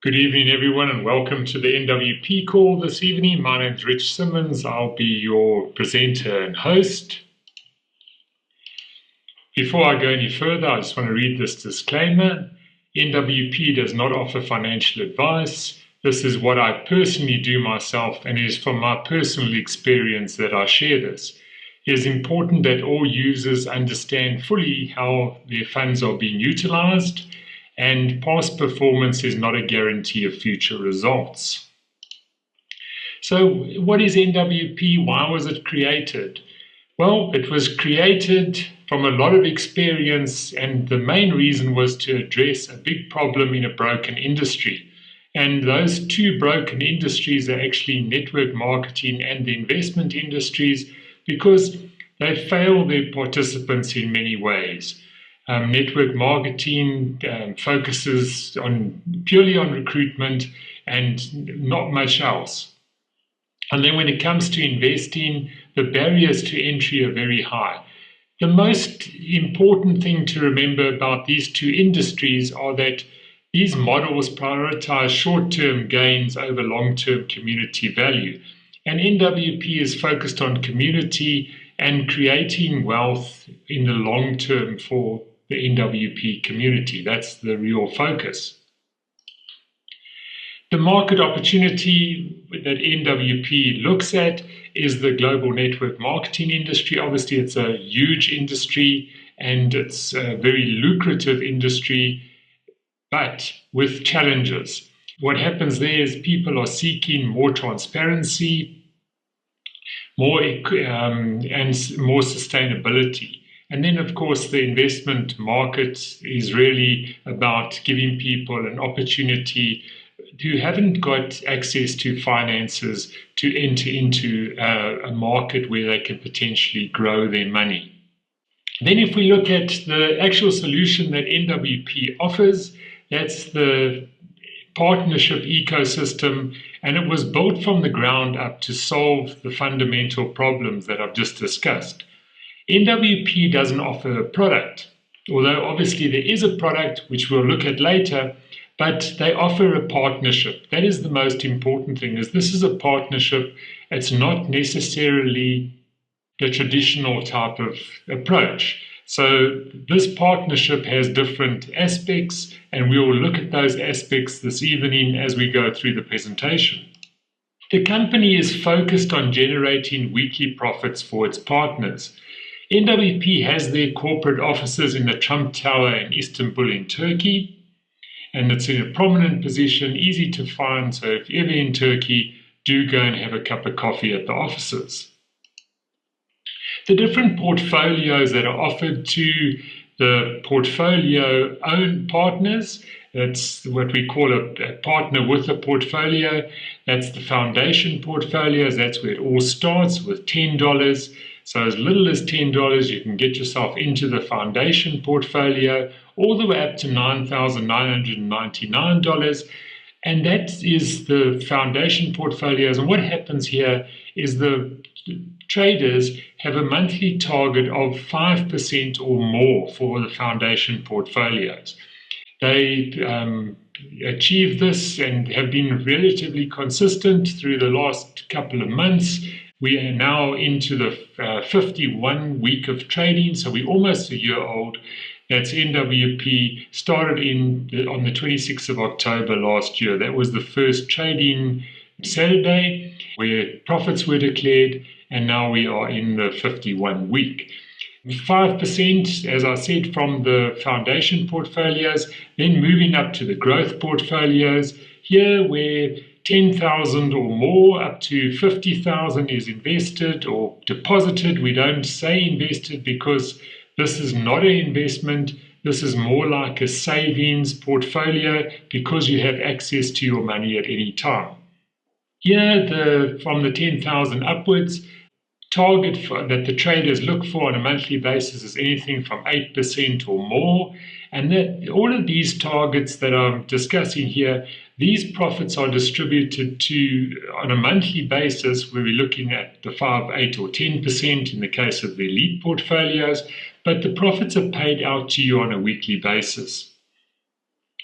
Good evening, everyone, and welcome to the NWP call this evening. My name is Rich Simmonds. I'll be your presenter and host. Before I go any further, I just want to read this disclaimer. NWP does not offer financial advice. This is what I personally do myself, and it is from my personal experience that I share this. It is important that all users understand fully how their funds are being utilized, and past performance is not a guarantee of future results. So what is NWP? Why was it created? Well, it was created from a lot of experience, and the main reason was to address a big problem in a broken industry. And those two broken industries are actually network marketing and the investment industries, because they fail their participants in many ways. Network marketing focuses purely on recruitment and not much else. And then when it comes to investing, the barriers to entry are very high. The most important thing to remember about these two industries are that these models prioritize short-term gains over long-term community value. And NWP is focused on community and creating wealth in the long term for the NWP community. That's the real focus. The market opportunity that NWP looks at is the global network marketing industry. Obviously, it's a huge industry and it's a very lucrative industry, but with challenges. What happens there is people are seeking more transparency, and more sustainability. And then, of course, the investment market is really about giving people an opportunity who haven't got access to finances to enter into a market where they can potentially grow their money. Then if we look at the actual solution that NWP offers, that's the partnership ecosystem, and it was built from the ground up to solve the fundamental problems that I've just discussed. NWP doesn't offer a product, although obviously there is a product which we'll look at later, but they offer a partnership. That is the most important thing, is this is a partnership. It's not necessarily the traditional type of approach. So this partnership has different aspects, and we will look at those aspects this evening as we go through the presentation. The company is focused on generating weekly profits for its partners. NWP has their corporate offices in the Trump Tower in Istanbul in Turkey, and it's in a prominent position, easy to find, so if you're ever in Turkey, do go and have a cup of coffee at the offices. The different portfolios that are offered to the portfolio-owned partners, that's what we call a partner with a portfolio. That's the foundation portfolios. That's where it all starts with $10. So as little as $10, you can get yourself into the foundation portfolio, all the way up to $9,999. And that is the foundation portfolios. And what happens here is the traders have a monthly target of 5% or more for the foundation portfolios. They achieve this and have been relatively consistent through the last couple of months. We are now into the 51 week of trading, so we're almost a year old. That's NWP, started on the 26th of October last year. That was the first trading Saturday where profits were declared, and now we are in the 51 week. 5%, as I said, from the foundation portfolios, then moving up to the growth portfolios. Here where 10,000 or more up to 50,000 is invested or deposited. We don't say invested because this is not an investment. This is more like a savings portfolio because you have access to your money at any time. Here, from the 10,000 upwards, target that the traders look for on a monthly basis is anything from 8% or more. And that all of these targets that I'm discussing here, these profits are distributed to on a monthly basis, where we're looking at the 5, 8, or 10% in the case of the elite portfolios, but the profits are paid out to you on a weekly basis.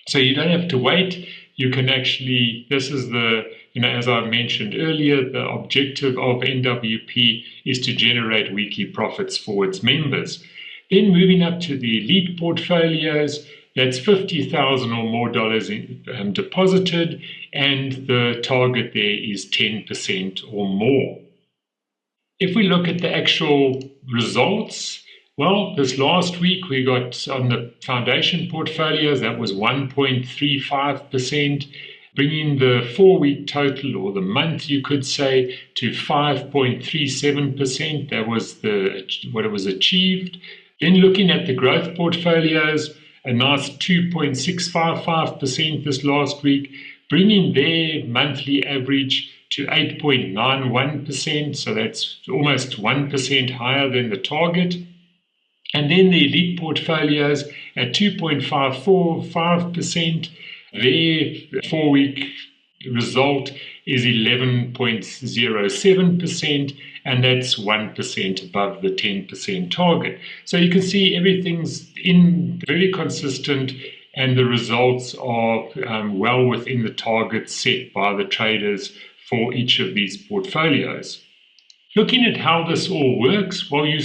So you don't have to wait. you can actually, this is the, as I mentioned earlier, the objective of NWP is to generate weekly profits for its members. Then moving up to the elite portfolios, that's $50,000 or more deposited, and the target there is 10% or more. If we look at the actual results, well, this last week we got on the foundation portfolios, that was 1.35%, bringing the 4-week total, or the month you could say, to 5.37%. That was what it was achieved. Then looking at the growth portfolios, a nice 2.655% this last week, bringing their monthly average to 8.91%. So that's almost 1% higher than the target. And then the elite portfolios at 2.545%, their 4-week result is 11.07%, and that's 1% above the 10% target. So you can see everything's very consistent, and the results are well within the targets set by the traders for each of these portfolios. Looking at how this all works, well, you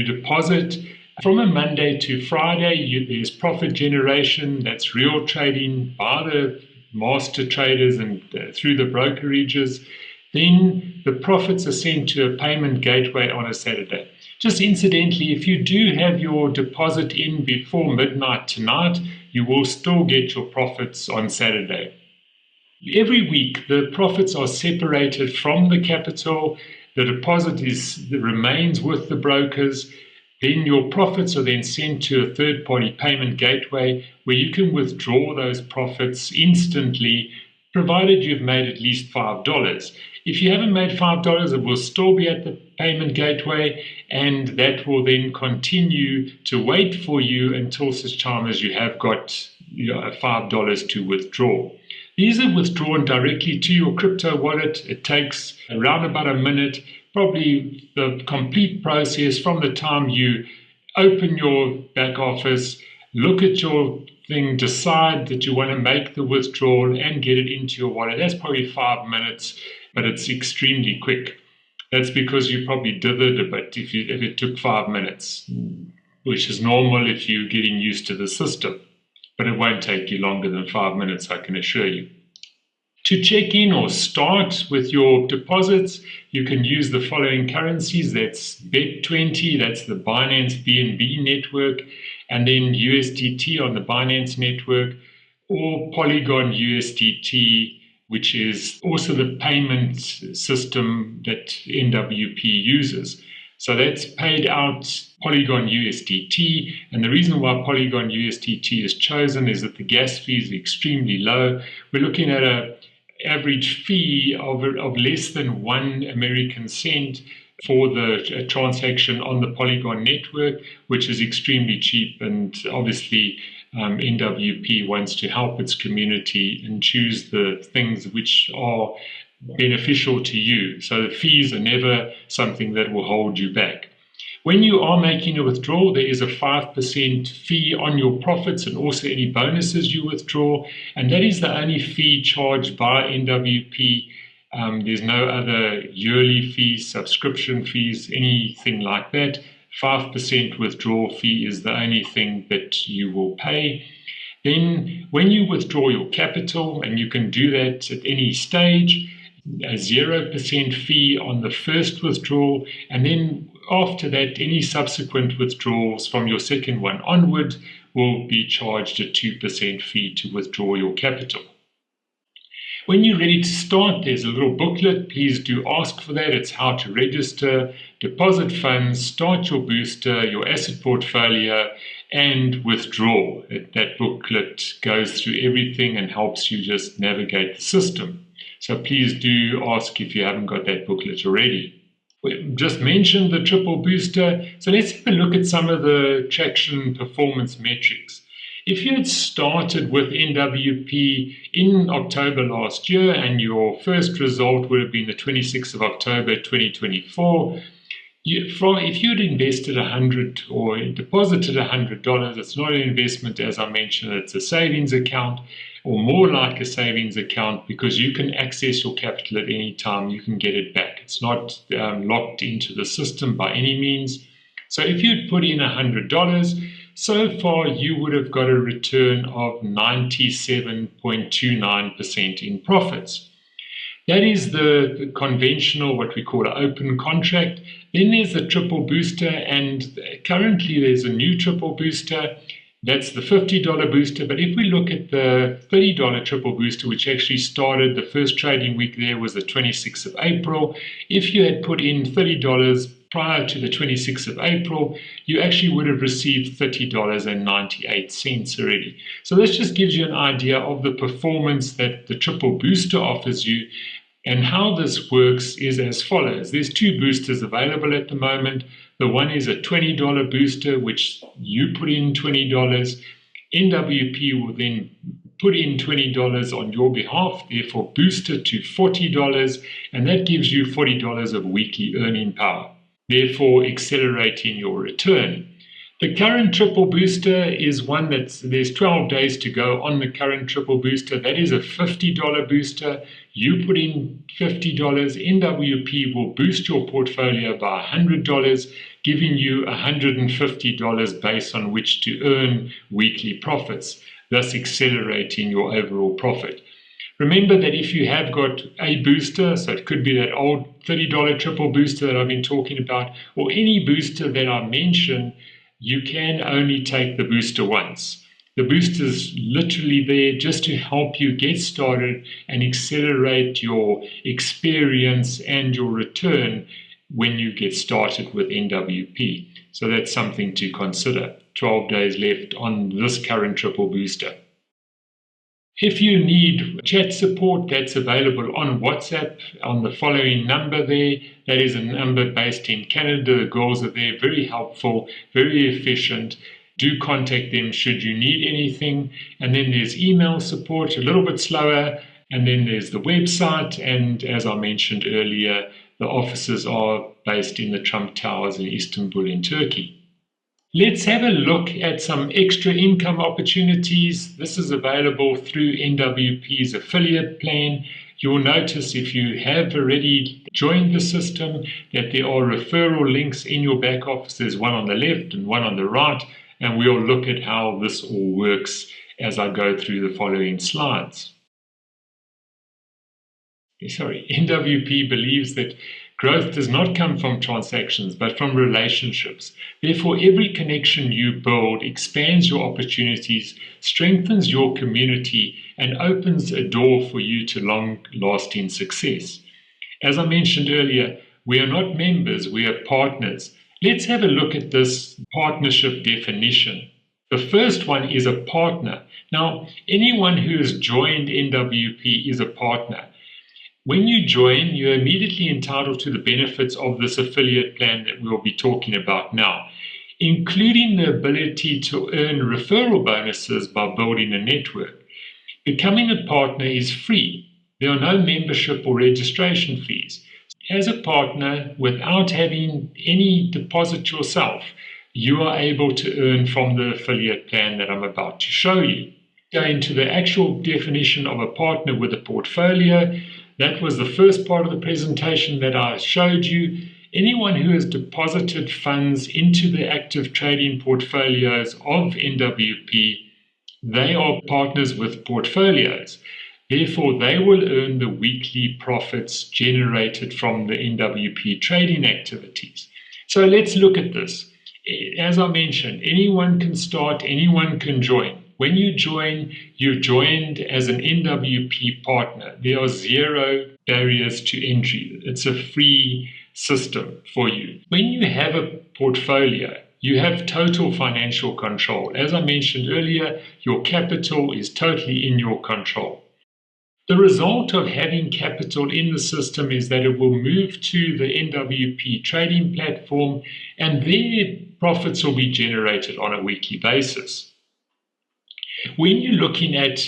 deposit from a Monday to Friday. There's profit generation, that's real trading by the master traders and through the brokerages. Then the profits are sent to a payment gateway on a Saturday. Just incidentally, if you do have your deposit in before midnight tonight, you will still get your profits on Saturday. Every week, the profits are separated from the capital. The deposit remains with the brokers. Then your profits are then sent to a third-party payment gateway where you can withdraw those profits instantly, provided you've made at least $5. If you haven't made $5, it will still be at the payment gateway, and that will then continue to wait for you until such time as you have got $5 to withdraw. These are withdrawn directly to your crypto wallet. It takes around about a minute, probably the complete process from the time you open your back office, look at your thing, decide that you want to make the withdrawal and get it into your wallet. That's probably 5 minutes, but it's extremely quick. That's because you probably dithered a bit if it took 5 minutes, which is normal if you're getting used to the system. But it won't take you longer than 5 minutes, I can assure you. To check in or start with your deposits, you can use the following currencies. That's Bet20, that's the Binance BNB network, and then USDT on the Binance network, or Polygon USDT, which is also the payment system that NWP uses. So that's paid out Polygon USDT, and the reason why Polygon USDT is chosen is that the gas fee is extremely low. We're looking at an average fee of less than 1 American cent for the transaction on the Polygon network, which is extremely cheap, and obviously NWP wants to help its community and choose the things which are beneficial to you. So the fees are never something that will hold you back. When you are making a withdrawal, there is a 5% fee on your profits and also any bonuses you withdraw, and that is the only fee charged by NWP. There's no other yearly fees, subscription fees, anything like that. 5% withdrawal fee is the only thing that you will pay. Then when you withdraw your capital, and you can do that at any stage, a 0% fee on the first withdrawal, and then after that, any subsequent withdrawals from your second one onward will be charged a 2% fee to withdraw your capital. When you're ready to start, there's a little booklet. Please do ask for that. It's how to register, deposit funds, start your booster, your asset portfolio, and withdraw. That booklet goes through everything and helps you just navigate the system. So please do ask if you haven't got that booklet already. We just mentioned the triple booster. So let's have a look at some of the traction performance metrics. If you had started with NWP in October last year and your first result would have been the 26th of October 2024, if you'd invested $100 or deposited $100, it's not an investment, as I mentioned, it's a savings account. or more like a savings account, because you can access your capital at any time. You can get it back. It's not locked into the system by any means. So if you'd put in $100, so far you would have got a return of 97.29% in profits. That is the conventional, what we call an open contract. Then there's the triple booster, and currently there's a new triple booster. That's the $50 booster. But if we look at the $30 triple booster, which actually started, the first trading week there was the 26th of April. If you had put in $30 prior to the 26th of April, you actually would have received $30.98 already. So this just gives you an idea of the performance that the triple booster offers you. And how this works is as follows. There's two boosters available at the moment. The one is a $20 booster, which you put in $20. NWP will then put in $20 on your behalf, therefore boost it to $40, and that gives you $40 of weekly earning power, therefore accelerating your return. The current triple booster is one there's 12 days to go on the current triple booster. That is a $50 booster. You put in $50, NWP will boost your portfolio by $100, giving you $150 base on which to earn weekly profits, thus accelerating your overall profit. Remember that if you have got a booster, so it could be that old $30 triple booster that I've been talking about, or any booster that I mentioned, you can only take the booster once. The booster is literally there just to help you get started and accelerate your experience and your return when you get started with NWP. So that's something to consider. 12 days left on this current triple booster. If you need chat support, that's available on WhatsApp on the following number there. That is a number based in Canada. The girls are there, very helpful, very efficient. Do contact them should you need anything. And then there's email support, a little bit slower. And then there's the website. And as I mentioned earlier, the offices are based in the Trump Towers in Istanbul in Turkey. Let's have a look at some extra income opportunities. This is available through NWP's affiliate plan. You'll notice if you have already joined the system that there are referral links in your back office. There's one on the left and one on the right, and we'll look at how this all works as I go through the following slides. NWP believes that growth does not come from transactions, but from relationships. Therefore, every connection you build expands your opportunities, strengthens your community, and opens a door for you to long-lasting success. As I mentioned earlier, we are not members, we are partners. Let's have a look at this partnership definition. The first one is a partner. Now, anyone who has joined NWP is a partner. When you join, you're immediately entitled to the benefits of this affiliate plan that we'll be talking about now, including the ability to earn referral bonuses by building a network. Becoming a partner is free. There are no membership or registration fees. As a partner, without having any deposit yourself, you are able to earn from the affiliate plan that I'm about to show you. Go into the actual definition of a partner with a portfolio. That was the first part of the presentation that I showed you. Anyone who has deposited funds into the active trading portfolios of NWP, they are partners with portfolios. Therefore, they will earn the weekly profits generated from the NWP trading activities. So let's look at this. As I mentioned, anyone can start, anyone can join. When you join, you're joined as an NWP partner. There are zero barriers to entry. It's a free system for you. When you have a portfolio, you have total financial control. As I mentioned earlier, your capital is totally in your control. The result of having capital in the system is that it will move to the NWP trading platform, and their profits will be generated on a weekly basis. When you're looking at,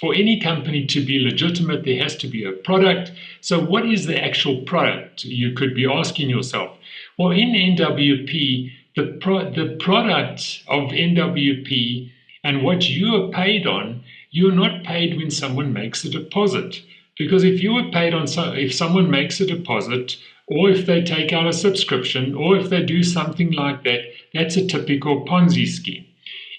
for any company to be legitimate, there has to be a product. So what is the actual product? You could be asking yourself. Well, in NWP, the product of NWP and what you are paid on you're not paid when someone makes a deposit. Because if you were paid if someone makes a deposit, or if they take out a subscription, or if they do something like that, that's a typical Ponzi scheme.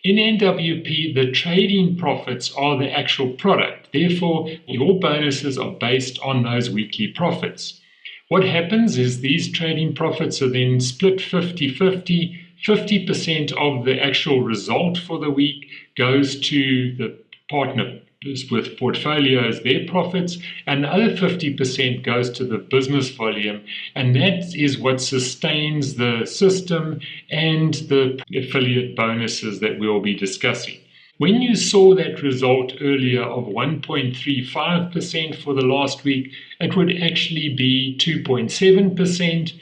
In NWP, the trading profits are the actual product. Therefore, your bonuses are based on those weekly profits. What happens is these trading profits are then split 50-50. 50% of the actual result for the week goes to the partner with portfolios, their profits, and the other 50% goes to the business volume, and that is what sustains the system and the affiliate bonuses that we'll be discussing. When you saw that result earlier of 1.35% for the last week, it would actually be 2.7%,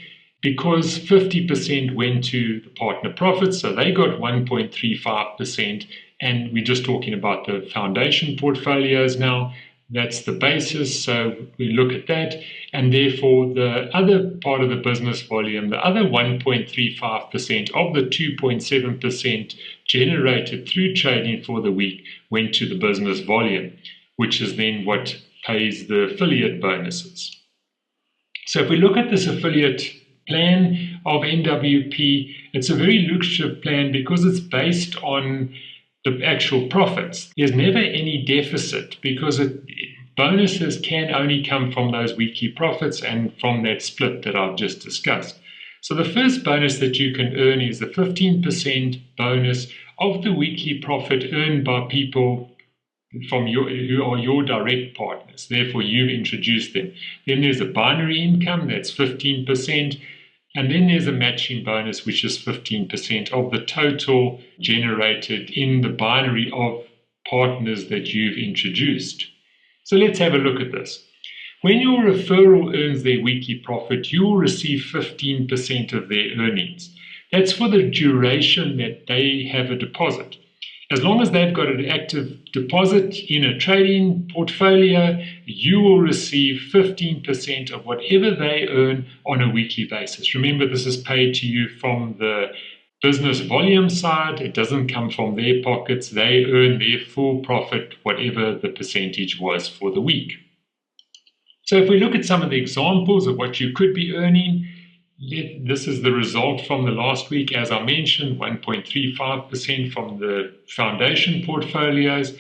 because 50% went to the partner profits, so they got 1.35%. And we're just talking about the foundation portfolios now. That's the basis, so we look at that. And therefore, the other part of the business volume, the other 1.35% of the 2.7% generated through trading for the week, went to the business volume, which is then what pays the affiliate bonuses. So if we look at this affiliate plan of NWP, it's a very lucrative plan because it's based on the actual profits. There's never any deficit because bonuses can only come from those weekly profits and from that split that I've just discussed. So the first bonus that you can earn is the 15% bonus of the weekly profit earned by people who are your direct partners. Therefore, you've introduced them. Then there's a binary income, that's 15%. And then there's a matching bonus, which is 15% of the total generated in the binary of partners that you've introduced. So let's have a look at this. When your referral earns their weekly profit, you will receive 15% of their earnings. That's for the duration that they have a deposit. As long as they've got an active deposit in a trading portfolio, you will receive 15% of whatever they earn on a weekly basis. Remember, this is paid to you from the business volume side. It doesn't come from their pockets. They earn their full profit, whatever the percentage was for the week. So if we look at some of the examples of what you could be earning, this is the result from the last week. As I mentioned, 1.35% from the foundation portfolios.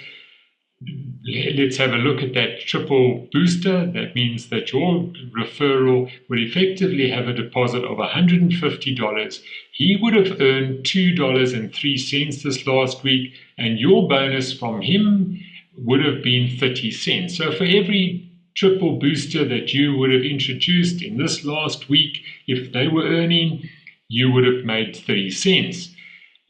Let's have a look at that triple booster. That means that your referral would effectively have a deposit of $150. He would have earned $2.03 this last week, and your bonus from him would have been 30 cents. So for every triple booster that you would have introduced in this last week, if they were earning, you would have made 30 cents.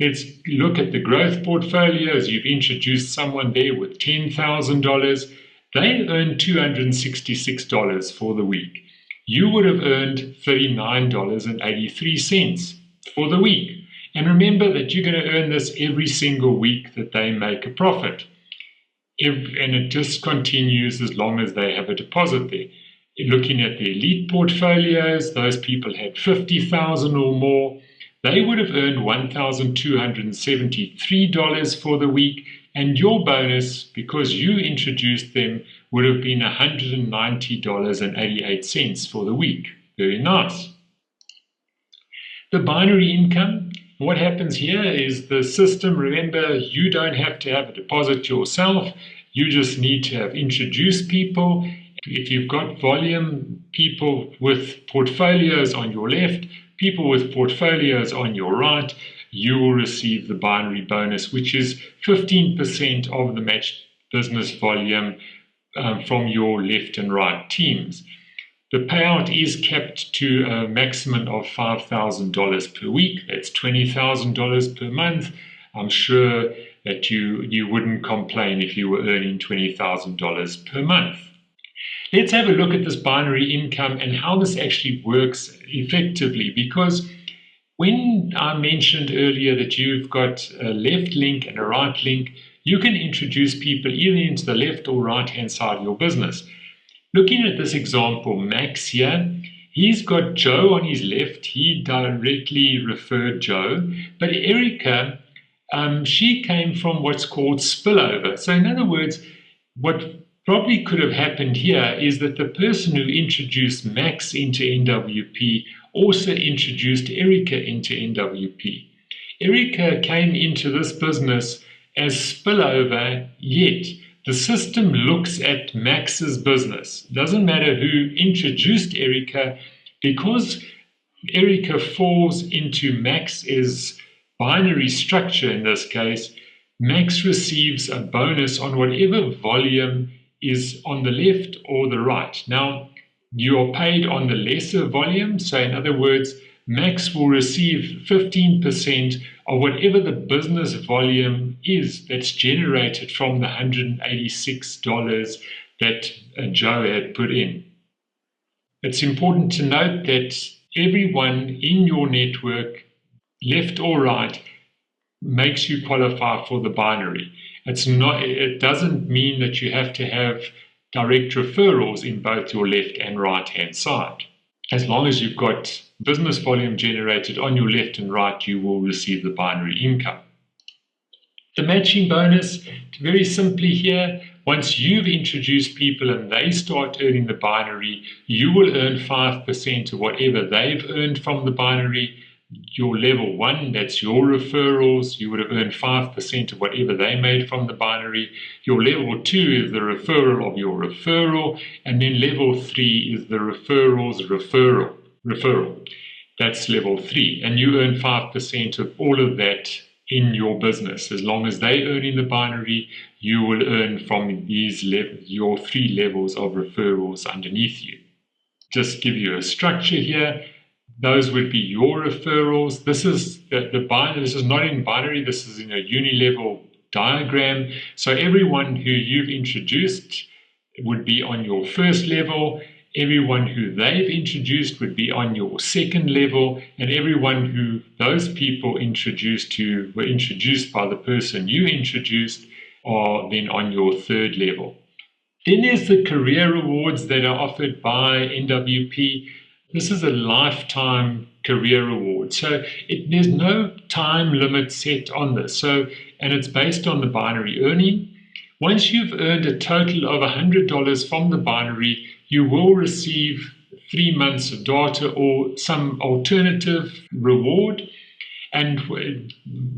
Let's look at the growth portfolios. You've introduced someone there with $10,000. They earned $266 for the week. You would have earned $39.83 for the week. And remember that you're going to earn this every single week that they make a profit. And it just continues as long as they have a deposit there. Looking at the elite portfolios, those people had 50,000 or more. They would have earned $1,273 for the week, and your bonus, because you introduced them, would have been $190.88 for the week. Very nice. The binary income, what happens here is the system, remember, you don't have to have a deposit yourself. You just need to have introduced people. If you've got volume, people with portfolios on your left, people with portfolios on your right, you will receive the binary bonus, which is 15% of the matched business volume from your left and right teams. The payout is capped to a maximum of $5,000 per week. That's $20,000 per month. I'm sure that you wouldn't complain if you were earning $20,000 per month. Let's have a look at this binary income and how this actually works effectively, because when I mentioned earlier that you've got a left link and a right link, you can introduce people either into the left or right hand side of your business. Looking at this example, Max here, he's got Joe on his left. He directly referred Joe, but Erica she came from what's called spillover. So in other words, what probably could have happened here is that the person who introduced Max into NWP also introduced Erica into NWP. Erica came into this business as spillover, yet the system looks at Max's business. It doesn't matter who introduced Erica, because Erica falls into Max's binary structure in this case. Max receives a bonus on whatever volume is on the left or the right. Now, you are paid on the lesser volume, so in other words, Max will receive 15% of whatever the business volume is that's generated from the $186 that Joe had put in. It's important to note that everyone in your network, left or right, makes you qualify for the binary. It doesn't mean that you have to have direct referrals in both your left and right hand side. As long as you've got business volume generated on your left and right, you will receive the binary income. The matching bonus, very simply here, once you've introduced people and they start earning the binary, you will earn 5% of whatever they've earned from the binary. Your level 1, that's your referrals, you would have earned 5% of whatever they made from the binary. Your level 2 is the referral of your referral, and then level 3 is the referral's referral. That's level 3, and you earn 5% of all of that in your business. As long as they earn in the binary, you will earn from these your 3 levels of referrals underneath you. Just give you a structure here. Those would be your referrals. This is the binary. This is not in binary. This is in a unilevel diagram. So everyone who you've introduced would be on your first level. Everyone who they've introduced would be on your second level, and everyone who those people introduced who were introduced by the person you introduced are then on your third level. Then there's the career rewards that are offered by NWP. This is a lifetime career reward. So there's no time limit set on this. And it's based on the binary earning. Once you've earned a total of $100 from the binary, you will receive 3 months of data or some alternative reward. And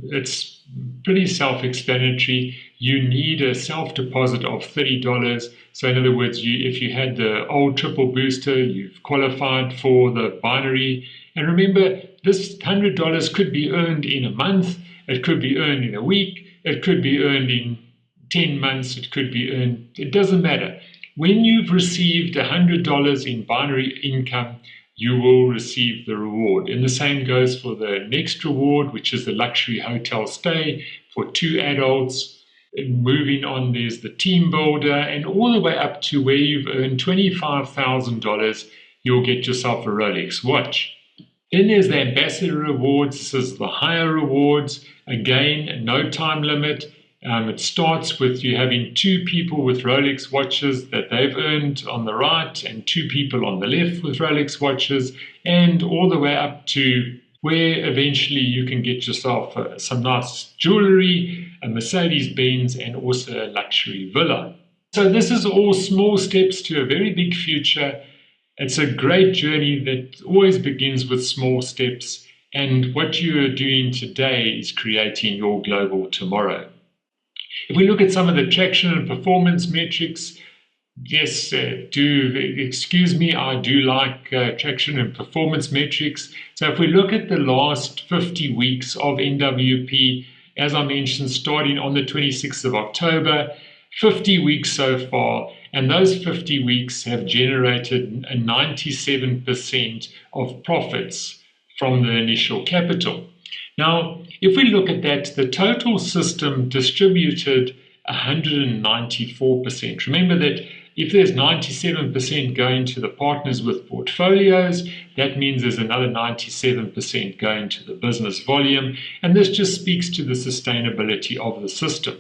it's pretty self-explanatory. You need a self-deposit of $30. So in other words, if you had the old triple booster, you've qualified for the binary. And remember, this $100 could be earned in a month. It could be earned in a week. It could be earned in 10 months. It could be earned. It doesn't matter. When you've received $100 in binary income, you will receive the reward. And the same goes for the next reward, which is the luxury hotel stay for 2 adults. And moving on, there's the team builder, and all the way up to where you've earned $25,000, you'll get yourself a Rolex watch. Then there's the ambassador rewards. This is the higher rewards. Again, no time limit. It starts with you having 2 people with Rolex watches that they've earned on the right and 2 people on the left with Rolex watches, and all the way up to where eventually you can get yourself some nice jewelry, a Mercedes-Benz, and also a luxury villa. So this is all small steps to a very big future. It's a great journey that always begins with small steps, and what you are doing today is creating your global tomorrow. If we look at some of the traction and performance metrics, yes, excuse me, I do like traction and performance metrics. So if we look at the last 50 weeks of NWP, as I mentioned, starting on the 26th of October, 50 weeks so far, and those 50 weeks have generated a 97% of profits from the initial capital. Now, if we look at that, the total system distributed 194%. Remember that if there's 97% going to the partners with portfolios, that means there's another 97% going to the business volume, and this just speaks to the sustainability of the system.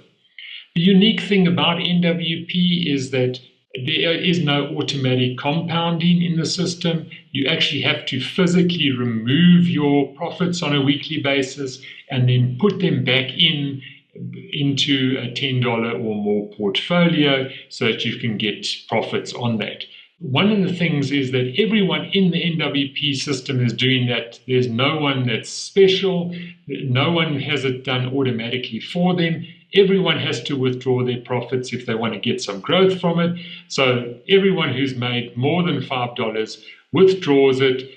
The unique thing about NWP is that There is no automatic compounding in the system. You actually have to physically remove your profits on a weekly basis and then put them back into a $10 or more portfolio so that you can get profits on that. One of the things is that everyone in the NWP system is doing that. There's no one that's special. No one has it done automatically for them. Everyone has to withdraw their profits if they want to get some growth from it. So everyone who's made more than $5 withdraws it,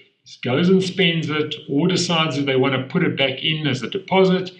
goes and spends it, or decides that they want to put it back in as a deposit,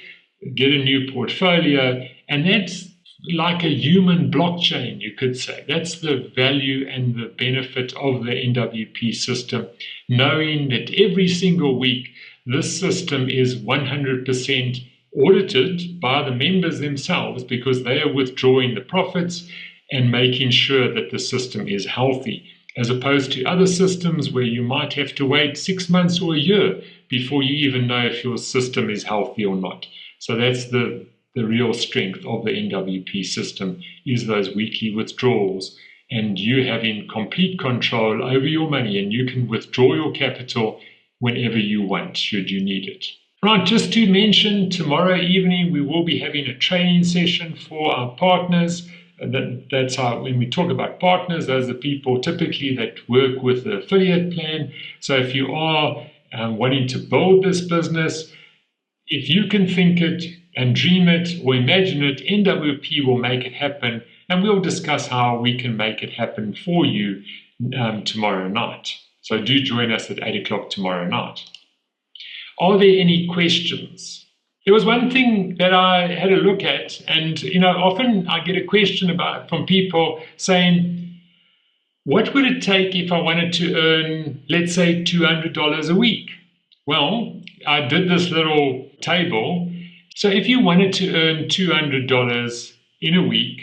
get a new portfolio, and that's like a human blockchain, you could say. That's the value and the benefit of the NWP system, knowing that every single week this system is 100% audited by the members themselves because they are withdrawing the profits and making sure that the system is healthy, as opposed to other systems where you might have to wait 6 months or a year before you even know if your system is healthy or not. So that's the real strength of the NWP system, is those weekly withdrawals and you having complete control over your money, and you can withdraw your capital whenever you want, should you need it. Right, just to mention, tomorrow evening we will be having a training session for our partners. That's how, when we talk about partners, those are the people typically that work with the affiliate plan. So if you are wanting to build this business, if you can think it and dream it or imagine it, NWP will make it happen, and we'll discuss how we can make it happen for you tomorrow night. So do join us at 8 o'clock tomorrow night. Are there any questions? There was one thing that I had a look at, and often I get a question from people saying, what would it take if I wanted to earn, let's say, $200 a week? Well, I did this little table. So if you wanted to earn $200 in a week,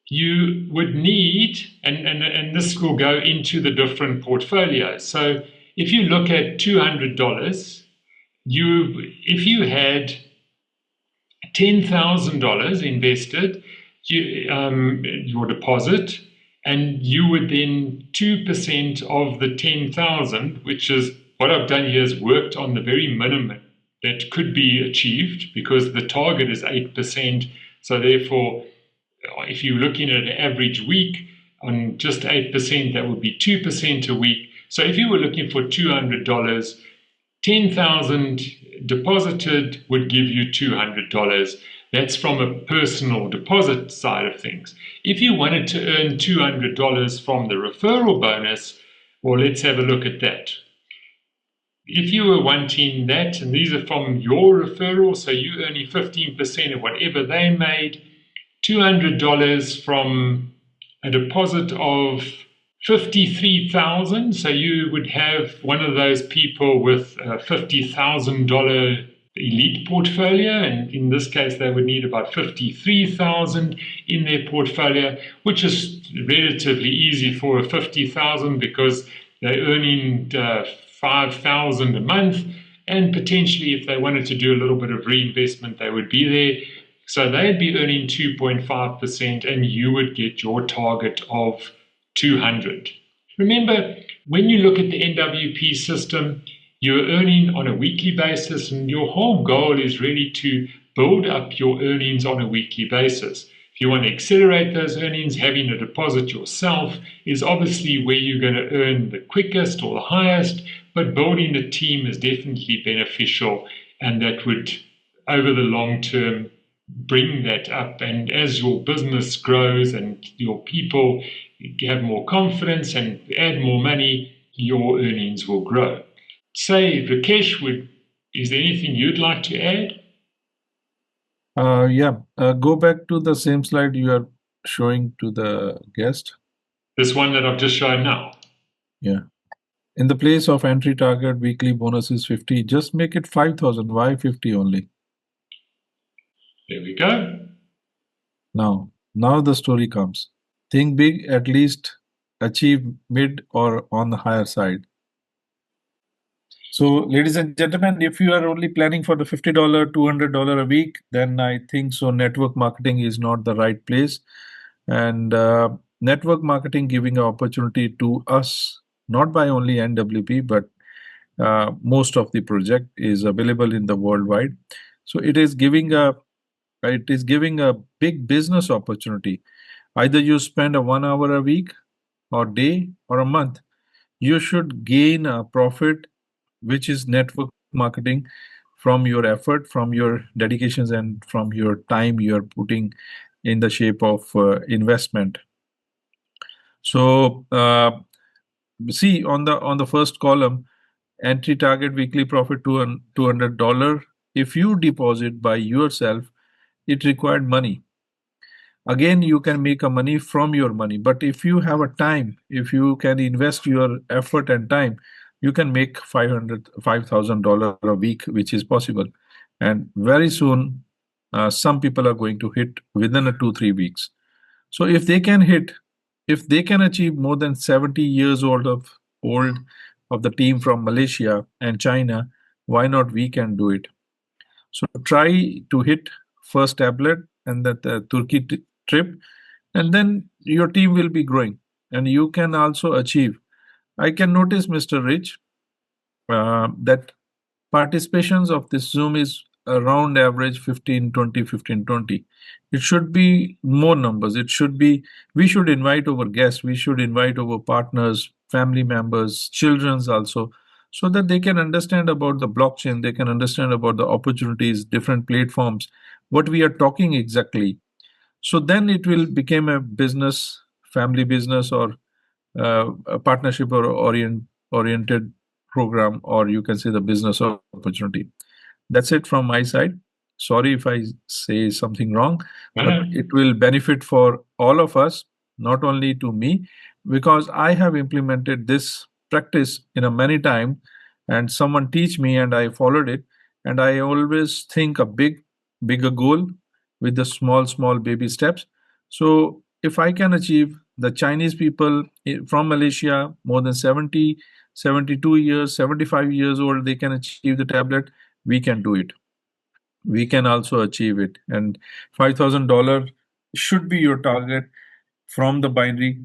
you would need, and this will go into the different portfolios. So if you look at $200, if you had $10,000 invested, your deposit, and you would then 2% of the 10,000, which is what I've done here, is worked on the very minimum that could be achieved because the target is 8%. So therefore, if you're looking at an average week on just 8%, that would be 2% a week. So if you were looking for $200, 10,000 deposited would give you $200. That's from a personal deposit side of things. If you wanted to earn $200 from the referral bonus, well, let's have a look at that. If you were wanting that, and these are from your referral, so you're earning 15% of whatever they made, $200 from a deposit of 53,000. So you would have one of those people with a $50,000 elite portfolio, and in this case they would need about 53,000 in their portfolio, which is relatively easy for a 50,000 because they're earning 5,000 a month, and potentially if they wanted to do a little bit of reinvestment they would be there. So they'd be earning 2.5%, and you would get your target of 200. Remember, when you look at the NWP system, you're earning on a weekly basis, and your whole goal is really to build up your earnings on a weekly basis. If you want to accelerate those earnings, having a deposit yourself is obviously where you're going to earn the quickest or the highest, but building a team is definitely beneficial, and that would, over the long term, bring that up. And as your business grows and your people have more confidence and add more money, your earnings will grow. Say, Rakesh, is there anything you'd like to add? Go back to the same slide you are showing to the guest. This one that I've just shown now? Yeah. In the place of entry target, weekly bonus is 50. Just make it 5,000. Why 50 only? There we go. Now the story comes. Think big, at least achieve mid or on the higher side. So, ladies and gentlemen, if you are only planning for the $50, $200 a week, then I think so network marketing is not the right place. And network marketing giving an opportunity to us, not by only NWP, but most of the project is available in the worldwide. So it is giving a big business opportunity. Either you spend a 1 hour a week or day or a month, you should gain a profit, which is network marketing, from your effort, from your dedications, and from your time you are putting in the shape of investment. So see on the first column, entry target weekly profit $200. If you deposit by yourself, it required money. Again, you can make a money from your money, but if you have a time, if you can invest your effort and time, you can make $5,000 a week, which is possible. And very soon, some people are going to hit within a 2 3 weeks. So if they can achieve more than 70 years old of the team from Malaysia and China, why not we can do it? So try to hit first tablet and that Turkey trip, and then your team will be growing, and you can also achieve. I can notice, Mr. Rich, that participations of this Zoom is around average 15 20, 15 20. It should be more numbers. It should be, we should invite our guests, we should invite our partners, family members, children's also, so that they can understand about the blockchain, they can understand about the opportunities, different platforms, what we are talking exactly. So then it will become a business, family business, or a partnership or oriented program, or you can say the business opportunity. That's it from my side. Sorry if I say something wrong, No, but no. it will benefit for all of us, not only to me, because I have implemented this practice in a many time, and someone teach me and I followed it. And I always think a bigger goal with the small baby steps. So if I can achieve the Chinese people from Malaysia, more than 70, 72 years, 75 years old, they can achieve the tablet, we can do it. We can also achieve it. And $5,000 should be your target from the binary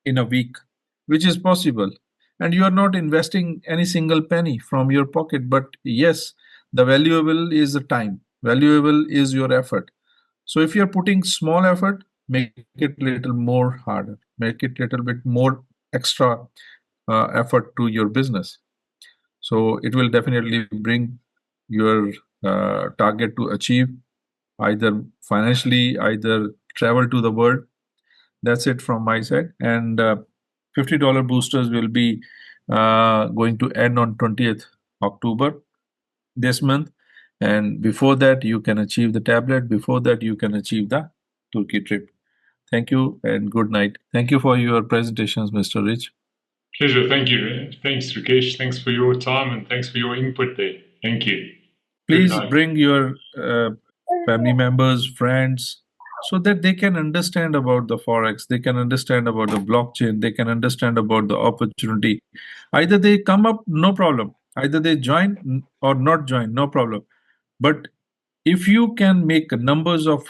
in a week, which is possible. And you are not investing any single penny from your pocket, but yes, the valuable is the time, valuable is your effort. So if you're putting small effort, make it little more harder, make it little bit more extra effort to your business. So it will definitely bring your target to achieve, either financially, either travel to the world. That's it from my side. And $50 boosters will be going to end on 20th October this month. And before that, you can achieve the tablet. Before that, you can achieve the Turkey trip. Thank you and good night. Thank you for your presentations, Mr. Rich. Pleasure. Thank you. Thanks, Rakesh. Thanks for your time and thanks for your input there. Thank you. Good Please night. bring your family members, friends, so that they can understand about the forex, they can understand about the blockchain, they can understand about the opportunity. Either they come up, no problem. Either they join or not join, no problem. But if you can make numbers of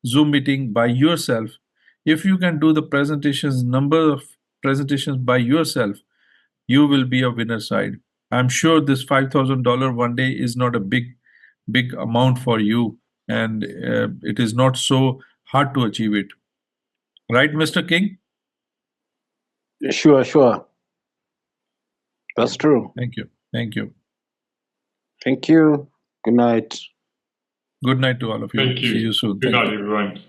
Zoom meeting by yourself, if you can do the presentations, number of presentations by yourself, you will be a winner side. I'm sure this $5,000 one day is not a big amount for you, and it is not so hard to achieve it. Right, Mr. King? Sure, sure. That's true. Thank you. Thank you. Thank you. Good night. Good night to all of you. Thank See you. you soon. Good Thank night, you. everyone.